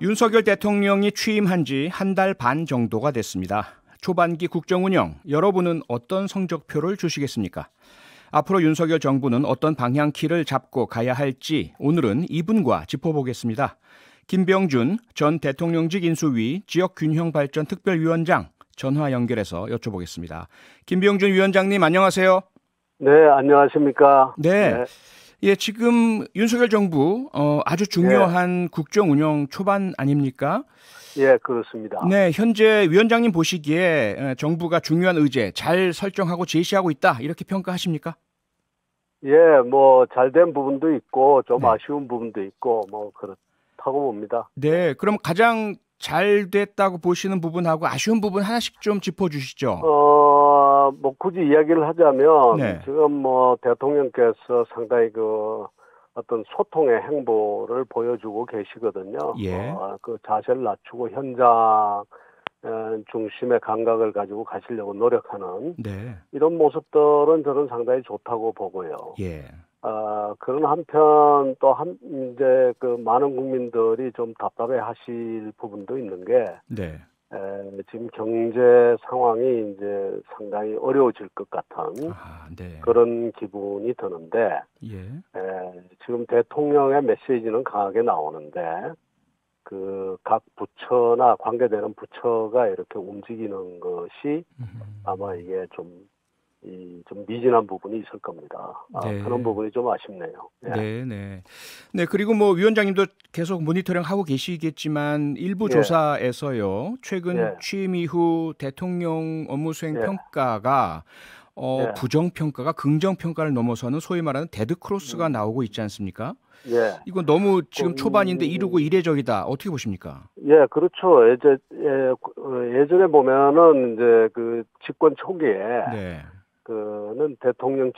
윤석열 대통령이 취임한 지 한 달 반 정도가 됐습니다. 초반기 국정 운영, 여러분은 어떤 성적표를 주시겠습니까? 앞으로 윤석열 정부는 어떤 방향키를 잡고 가야 할지 오늘은 이분과 짚어보겠습니다. 김병준 전 대통령직 인수위 지역균형발전 특별위원장 전화 연결해서 여쭤보겠습니다. 김병준 위원장님 안녕하세요. 네, 안녕하십니까. 네. 예, 지금 윤석열 정부 아주 중요한 국정 운영 초반 아닙니까? 예, 그렇습니다. 네, 현재 위원장님 보시기에 정부가 중요한 의제 잘 설정하고 제시하고 있다 이렇게 평가하십니까? 예, 뭐 잘된 부분도 있고 좀 네. 아쉬운 부분도 있고 뭐 그렇다고 봅니다. 네, 그럼 가장 잘 됐다고 보시는 부분하고 아쉬운 부분 하나씩 좀 짚어주시죠. 뭐 굳이 이야기를 하자면 네. 지금 뭐 대통령께서 상당히 어떤 소통의 행보를 보여주고 계시거든요. 예. 그 자세를 낮추고 현장 중심의 감각을 가지고 가시려고 노력하는 네. 이런 모습들은 저는 상당히 좋다고 보고요. 예. 그런 한편 이제 많은 국민들이 좀 답답해 하실 부분도 있는 게, 네. 지금 경제 상황이 이제 상당히 어려워질 것 같은 네. 그런 기분이 드는데, 예. 지금 대통령의 메시지는 강하게 나오는데, 각 부처나 관계되는 부처가 이렇게 움직이는 것이 아마 이게 좀 미진한 부분이 있을 겁니다. 네. 그런 부분이 좀 아쉽네요. 예. 네, 네. 네, 그리고 뭐 위원장님도 계속 모니터링 하고 계시겠지만 일부 예. 조사에서요. 최근 예. 취임 이후 대통령 업무 수행 예. 평가가 예. 부정 평가가 긍정 평가를 넘어서는 소위 말하는 데드 크로스가 나오고 있지 않습니까? 예. 이거 너무 지금 초반인데 이르고 이례적이다. 어떻게 보십니까? 예, 그렇죠. 예전에 보면은 이제 집권 초기에 네. 는 대통령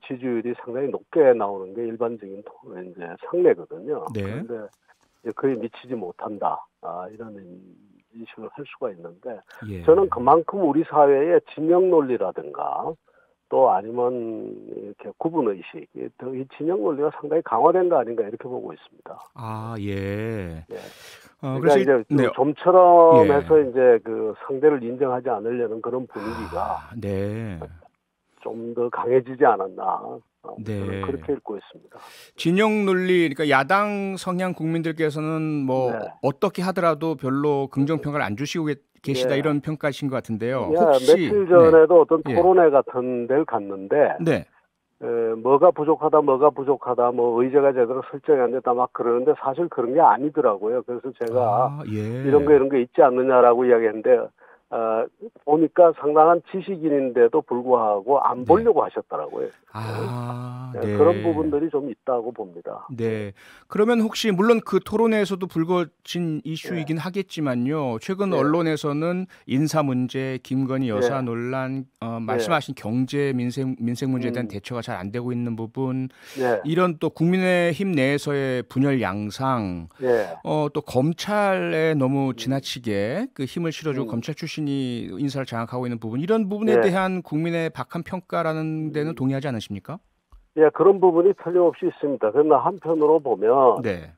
지지율이 상당히 높게 나오는 게 일반적인 이제 상례거든요. 네. 그런데 이제 그에 미치지 못한다. 이런 인식을 할 수가 있는데, 예. 저는 그만큼 우리 사회의 진영 논리라든가 또 아니면 이렇게 구분 의식, 이 진영 논리가 상당히 강화된 거 아닌가 이렇게 보고 있습니다. 예. 예. 그러니까 그래서 이제 네. 좀처럼 예. 해서 이제 상대를 인정하지 않으려는 그런 분위기가 네. 좀 더 강해지지 않았나. 저는 네. 그렇게 읽고 있습니다. 진영 논리, 그러니까 야당 성향 국민들께서는 뭐 네. 어떻게 하더라도 별로 긍정 평가를 안 주시고 계시다 예. 이런 평가이신 것 같은데요. 혹시 며칠 전에도 어떤 예. 토론회 같은 데를 갔는데, 네. 뭐가 부족하다, 뭐 의제가 제대로 설정이 안 됐다 막 그러는데 사실 그런 게 아니더라고요. 그래서 제가 예. 이런 거 있지 않느냐라고 이야기했는데, 보니까 상당한 지식인인데도 불구하고 안 보려고 하셨더라고요. 네. 그런 부분들이 좀 있다고 봅니다. 네. 그러면 혹시 물론 그 토론회에서도 불거진 이슈이긴 예. 하겠지만요. 최근 예. 언론에서는 인사 문제, 김건희 여사 예. 논란, 말씀하신 경제 민생 문제에 대한 대처가 잘 안 되고 있는 부분, 예. 이런 또 국민의힘 내에서의 분열 양상, 예. 또 검찰에 너무 지나치게 그 힘을 실어주고 음. 검찰 출신이 인사를 장악하고 있는 부분, 이런 부분에 예. 대한 국민의 박한 평가라는 데는 동의하지 않으십니까? 예, 그런 부분이 틀림없이 있습니다. 그러나 한편으로 보면, 네.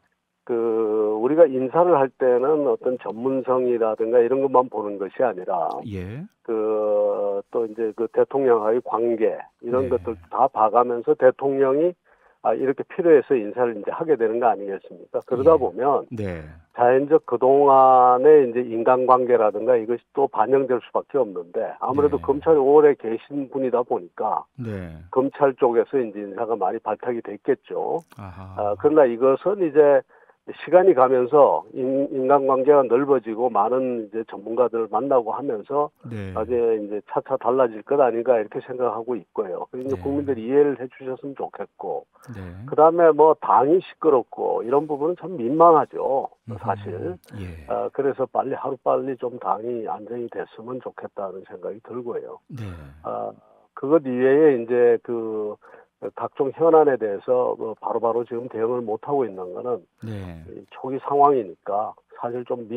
우리가 인사를 할 때는 어떤 전문성이라든가 이런 것만 보는 것이 아니라, 예. 또 이제 대통령과의 관계, 이런 네. 것들 다 봐가면서 대통령이 이렇게 필요해서 인사를 이제 하게 되는 거 아니겠습니까? 그러다 예. 보면, 네. 자연적 그동안의 이제 인간관계라든가 이것이 또 반영될 수밖에 없는데, 아무래도 네. 검찰에 오래 계신 분이다 보니까, 네. 검찰 쪽에서 이제 인사가 많이 발탁이 됐겠죠. 아하. 그러나 이것은 이제 시간이 가면서 인간관계가 넓어지고 많은 이제 전문가들을 만나고 하면서 네. 나중에 이제 차차 달라질 것 아닌가 이렇게 생각하고 있고요. 그래서 이제 네. 국민들이 이해를 해주셨으면 좋겠고, 네. 그 다음에 뭐 당이 시끄럽고 이런 부분은 참 민망하죠, 사실. 예. 그래서 하루빨리 좀 당이 안정이 됐으면 좋겠다는 생각이 들고요. 네. 그것 이외에 이제 각종 현안에 대해서 바로바로 지금 대응을 못 하고 있는 거는 네. 초기 상황이니까 사실 좀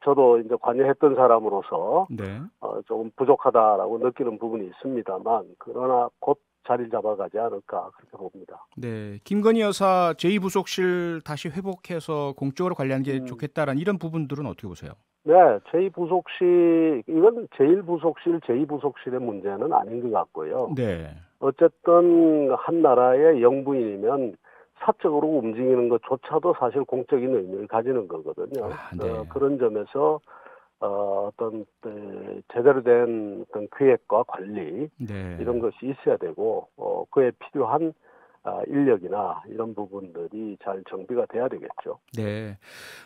저도 이제 관여했던 사람으로서 네. 조금 부족하다라고 느끼는 부분이 있습니다만, 그러나 곧 자리를 잡아가지 않을까 그렇게 봅니다. 네, 김건희 여사 제2부속실 다시 회복해서 공적으로 관리하는 게 음, 좋겠다라는 이런 부분들은 어떻게 보세요? 네, 제2부속실 이건 제1부속실, 제2부속실의 문제는 아닌 것 같고요. 네, 어쨌든 한 나라의 영부인이면 사적으로 움직이는 것조차도 사실 공적인 의미를 가지는 거거든요. 아, 네, 그런 점에서 어떤 제대로 된 어떤 기획과 관리 네, 이런 것이 있어야 되고 그에 필요한 인력이나 이런 부분들이 잘 정비가 돼야 되겠죠. 네.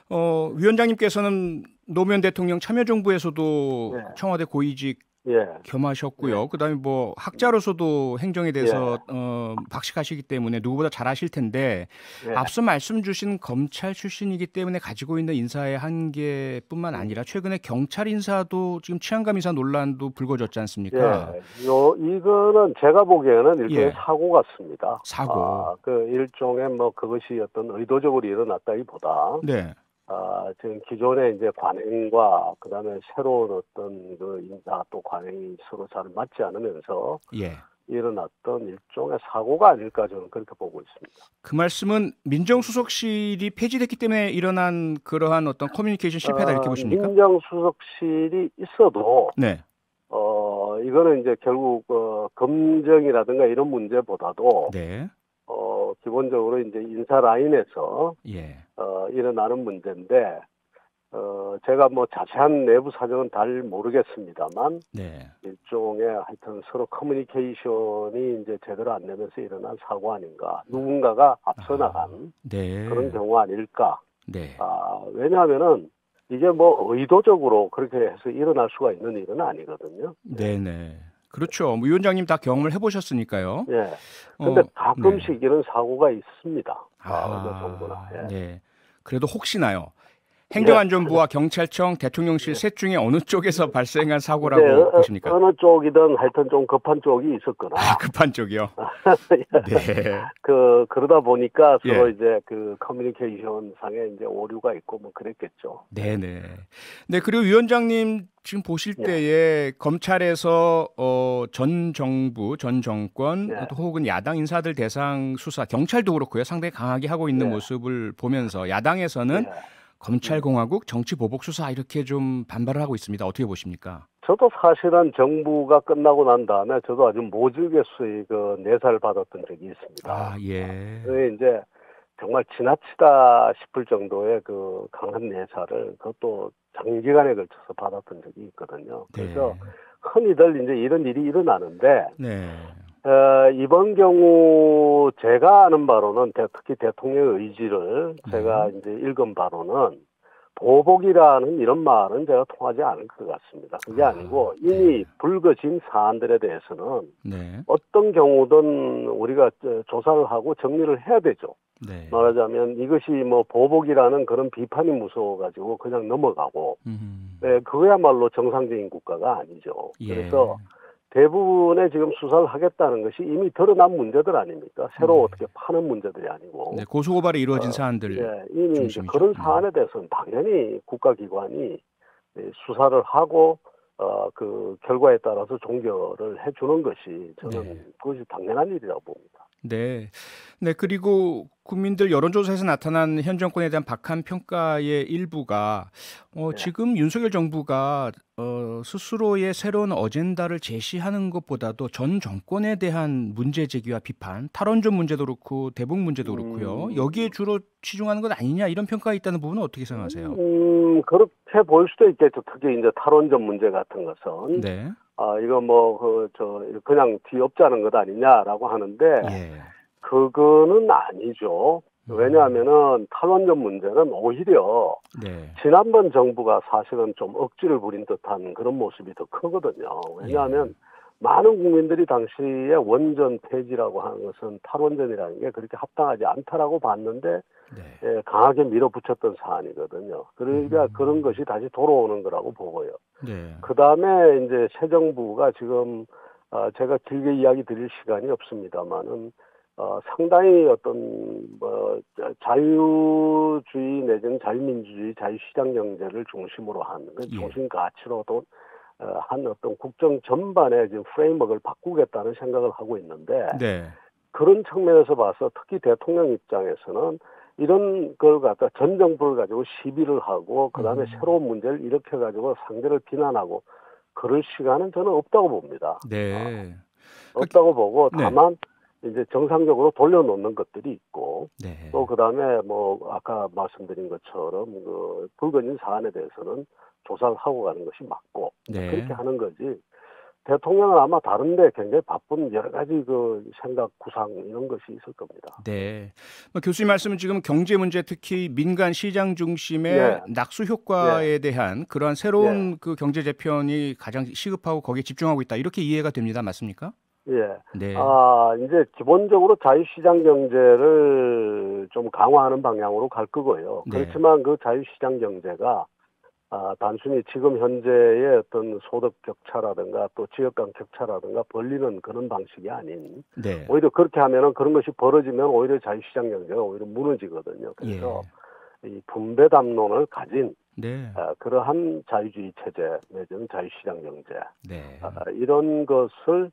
위원장님께서는 노무현 대통령 참여정부에서도 예, 청와대 고위직 예, 예, 겸하셨고요. 그다음에 뭐 학자로서도 행정에 대해서 예, 박식하시기 때문에 누구보다 잘 아실 텐데 예. 앞서 말씀 주신 검찰 출신이기 때문에 가지고 있는 인사의 한계뿐만 음. 아니라 최근에 경찰 인사도 지금 치안감 인사 논란도 불거졌지 않습니까? 예, 이거는 제가 보기에는 일종의 예, 사고 같습니다. 사고. 그 일종의 뭐 그것이 어떤 의도적으로 일어났다기보다, 네, 지금 기존의 이제 관행과 그다음에 새로운 어떤 그 인사 또 관행이 서로 잘 맞지 않으면서 예. 일어났던 일종의 사고가 아닐까 저는 그렇게 보고 있습니다. 그 말씀은 민정수석실이 폐지됐기 때문에 일어난 그러한 어떤 커뮤니케이션 실패다 이렇게 보십니까? 민정수석실이 있어도, 네, 이거는 이제 결국, 검증이라든가 이런 문제보다도, 네, 기본적으로 이제 인사 라인에서 예, 일어나는 문제인데 제가 뭐 자세한 내부 사정은 잘 모르겠습니다만 네. 일종의 하여튼 서로 커뮤니케이션이 이제 제대로 안 되면서 일어난 사고 아닌가 누군가가 앞서 아, 나간 그런 네, 경우 아닐까 네, 왜냐하면은 이게 뭐 의도적으로 그렇게 해서 일어날 수가 있는 일은 아니거든요. 예. 네, 네. 그렇죠. 뭐 위원장님 다 경험을 해보셨으니까요. 예. 근데 어, 네. 가끔씩 이런 사고가 있습니다. 어느 정부나. 아, 예. 네. 그래도 혹시나요. 예. 행정안전부와 경찰청, 대통령실 예. 셋 중에 어느 쪽에서 발생한 이제 사고라고 보십니까? 어느 쪽이든 하여튼 좀 급한 쪽이 아, 있었거나 급한 쪽이요. 네, 그러다 보니까 서로 예. 이제 그 커뮤니케이션 상에 이제 오류가 있고 뭐 그랬겠죠. 예. 네네. 네, 그리고 위원장님 지금 보실 예. 때에 검찰에서 전 정부, 전 정권 예. 또 혹은 야당 인사들 대상 수사, 경찰도 그렇고요. 상당히 강하게 하고 있는 예. 모습을 보면서 야당에서는 예. 검찰공화국, 정치보복 수사 이렇게 좀 반발을 하고 있습니다. 어떻게 보십니까? 저도 사실은 정부가 끝나고 난 다음에 저도 아주 모질게수의 그 내사를 받았던 적이 있습니다. 아, 예. 그게 이제 정말 지나치다 싶을 정도의 그 강한 내사를 그것도 장기간에 걸쳐서 받았던 적이 있거든요. 그래서 네. 흔히들 이제 이런 일이 일어나는데, 네. 이번 경우 제가 아는 바로는 특히 대통령의 의지를 네. 제가 이제 읽은 바로는 보복이라는 이런 말은 제가 통하지 않을 것 같습니다. 그게 아, 아니고 네. 이미 불거진 사안들에 대해서는 네. 어떤 경우든 우리가 조사를 하고 정리를 해야 되죠. 네. 말하자면 이것이 뭐 보복이라는 그런 비판이 무서워가지고 그냥 넘어가고, 그거야말로 정상적인 국가가 아니죠. 예. 그래서 대부분의 지금 수사를 하겠다는 것이 이미 드러난 문제들 아닙니까? 새로 네. 어떻게 파는 문제들이 아니고, 네, 고소고발이 이루어진 사안들 이미 이제 중심이죠. 그런 네. 사안에 대해서는 당연히 국가기관이 수사를 하고, 그 결과에 따라서 종결을 해주는 것이 네. 저는 그것이 당연한 일이라고 봅니다. 네. 네, 그리고 국민들 여론조사에서 나타난 현 정권에 대한 박한 평가의 일부가 네. 지금 윤석열 정부가 스스로의 새로운 어젠다를 제시하는 것보다도 전 정권에 대한 문제 제기와 비판, 탈원전 문제도 그렇고 대북 문제도 그렇고요. 여기에 음, 주로 치중하는 것 아니냐 이런 평가가 있다는 부분은 어떻게 생각하세요? 그렇게 보일 수도 있겠죠. 특히 이제 탈원전 문제 같은 것은. 네. 이거 뭐, 그냥 뒤엎자는 것 아니냐라고 하는데, 예. 그거는 아니죠. 음, 왜냐하면은 탈원전 문제는 오히려 네. 지난번 정부가 사실은 좀 억지를 부린 듯한 그런 모습이 더 크거든요. 예. 왜냐하면 많은 국민들이 당시에 원전 폐지라고 하는 것은 탈원전이라는 게 그렇게 합당하지 않다라고 봤는데 네. 강하게 밀어붙였던 사안이거든요. 그러니까 그런 음, 것이 다시 돌아오는 거라고 보고요. 네. 그 다음에 이제 새 정부가 지금 제가 길게 이야기 드릴 시간이 없습니다만은 상당히 어떤 뭐 자유주의 내지는 자유민주주의, 자유시장 경제를 중심으로 하는 그 예. 중심 가치로 또 한 어떤 국정 전반의 지금 프레임워크를 바꾸겠다는 생각을 하고 있는데 네. 그런 측면에서 봐서 특히 대통령 입장에서는 이런 걸 갖다 전 정부를 가지고 시비를 하고 그다음에 새로운 문제를 일으켜 가지고 상대를 비난하고 그럴 시간은 저는 없다고 봅니다. 네. 없다고 보고 네. 다만 이제 정상적으로 돌려놓는 것들이 있고 네. 또 그다음에 뭐 아까 말씀드린 것처럼 그 불거진 사안에 대해서는 조사를 하고 가는 것이 맞고 네. 그렇게 하는 거지. 대통령은 아마 다른데 굉장히 바쁜 여러 가지 그 생각 구상 이런 것이 있을 겁니다. 네. 교수님 말씀은 지금 경제 문제 특히 민간 시장 중심의 네. 낙수 효과에 대한 그러한 새로운 그 경제 재편이 가장 시급하고 거기에 집중하고 있다. 이렇게 이해가 됩니다. 맞습니까? 예. 네. 이제 기본적으로 자유시장 경제를 좀 강화하는 방향으로 갈 거고요. 네. 그렇지만 그 자유시장 경제가 단순히 지금 현재의 어떤 소득 격차라든가 또 지역 간 격차라든가 벌리는 그런 방식이 아닌 네. 오히려 그렇게 하면은 그런 것이 벌어지면 오히려 자유시장 경제가 오히려 무너지거든요. 그래서 이 분배 담론을 가진 네. 그러한 자유주의 체제 내지는 자유시장 경제 네. 이런 것을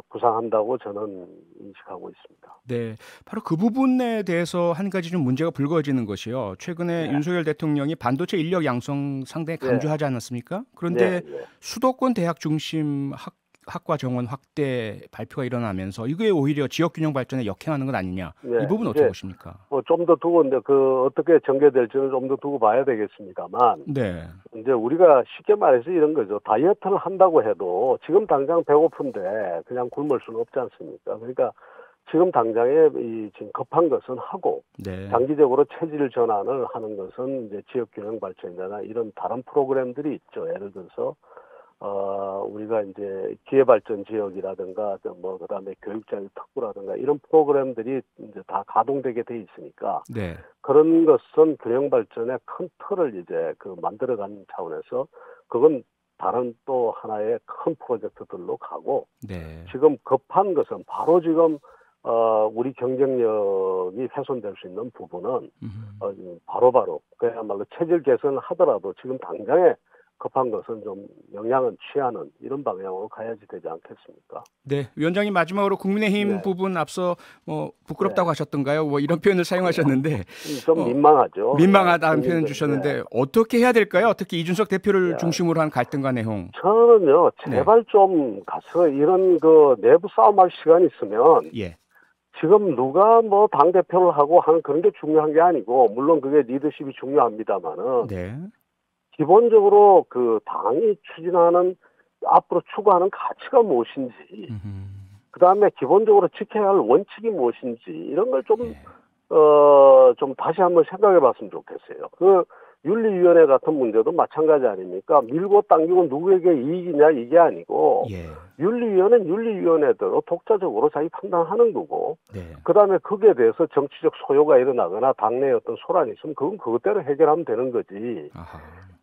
구상한다고 저는 인식하고 있습니다. 네, 바로 그 부분에 대해서 한 가지 좀 문제가 불거지는 것이요. 최근에 네. 윤석열 대통령이 반도체 인력 양성 상당히 강조하지 않았습니까? 그런데 수도권 대학 중심 학과 정원 확대 발표가 일어나면서 이게 오히려 지역 균형 발전에 역행하는 것 아니냐? 이 부분 어떻게 보십니까? 좀 더 두고 이제 그 어떻게 전개될지는 좀 더 두고 봐야 되겠습니다만, 네. 이제 우리가 쉽게 말해서 이런 거죠. 다이어트를 한다고 해도 지금 당장 배고픈데 그냥 굶을 수는 없지 않습니까? 그러니까 지금 당장에 지금 급한 것은 하고 네. 장기적으로 체질 전환을 하는 것은 이제 지역 균형 발전이나 이런 다른 프로그램들이 있죠. 예를 들어서 우리가 이제 기회발전 지역이라든가 뭐 그다음에 교육자유 특구라든가 이런 프로그램들이 이제 다 가동되게 돼 있으니까 네. 그런 것은 균형 발전의 큰 틀을 이제 그 만들어가는 차원에서 그건 다른 또 하나의 큰 프로젝트들로 가고 네. 지금 급한 것은 바로 지금 우리 경쟁력이 훼손될 수 있는 부분은 바로바로 그야말로 체질 개선을 하더라도 지금 당장에 급한 것은 좀 영향은 취하는 이런 방향으로 가야지 되지 않겠습니까? 네, 위원장님 마지막으로 국민의힘 부분 앞서 뭐 부끄럽다고 하셨던가요? 뭐 이런 표현을 사용하셨는데 좀 민망하죠. 민망하다는 표현 주셨는데 어떻게 해야 될까요? 특히 이준석 대표를 중심으로 한 갈등과 내용. 저는요, 제발 좀 가서 이런 그 내부 싸움할 시간이 있으면 지금 누가 뭐 당대표를 하고 하는 그런 게 중요한 게 아니고 물론 그게 리더십이 중요합니다만은 기본적으로 그 당이 추진하는 앞으로 추구하는 가치가 무엇인지 그다음에 기본적으로 지켜야 할 원칙이 무엇인지 이런 걸 좀 다시 한번 생각해 봤으면 좋겠어요. 그 윤리위원회 같은 문제도 마찬가지 아닙니까? 밀고 당기고 누구에게 이익이냐 이게 아니고 윤리위원회는 윤리위원회대로 독자적으로 자기 판단하는 거고 그다음에 거기에 대해서 정치적 소요가 일어나거나 당내에 어떤 소란이 있으면 그건 그것대로 해결하면 되는 거지.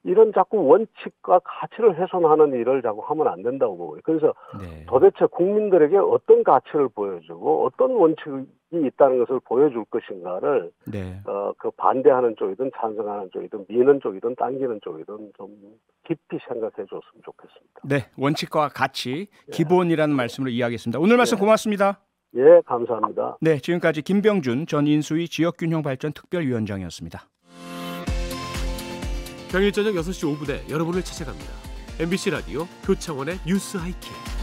이런 자꾸 원칙과 가치를 훼손하는 일을 자꾸 하면 안 된다고 보고요. 그래서 도대체 국민들에게 어떤 가치를 보여주고 어떤 원칙이 있다는 것을 보여줄 것인가를 그 반대하는 쪽이든 찬성하는 쪽이든 미는 쪽이든 당기는 쪽이든 좀 깊이 생각해 줬으면 좋겠습니다. 네, 원칙과 가치, 기본이라는 말씀으로 이해하겠습니다. 오늘 말씀 고맙습니다. 예, 감사합니다. 네, 지금까지 김병준 전 인수위 지역균형발전 특별위원장이었습니다. 평일 저녁 6시 5분에 여러분을 찾아갑니다. MBC 라디오 표창원의 뉴스 하이킥.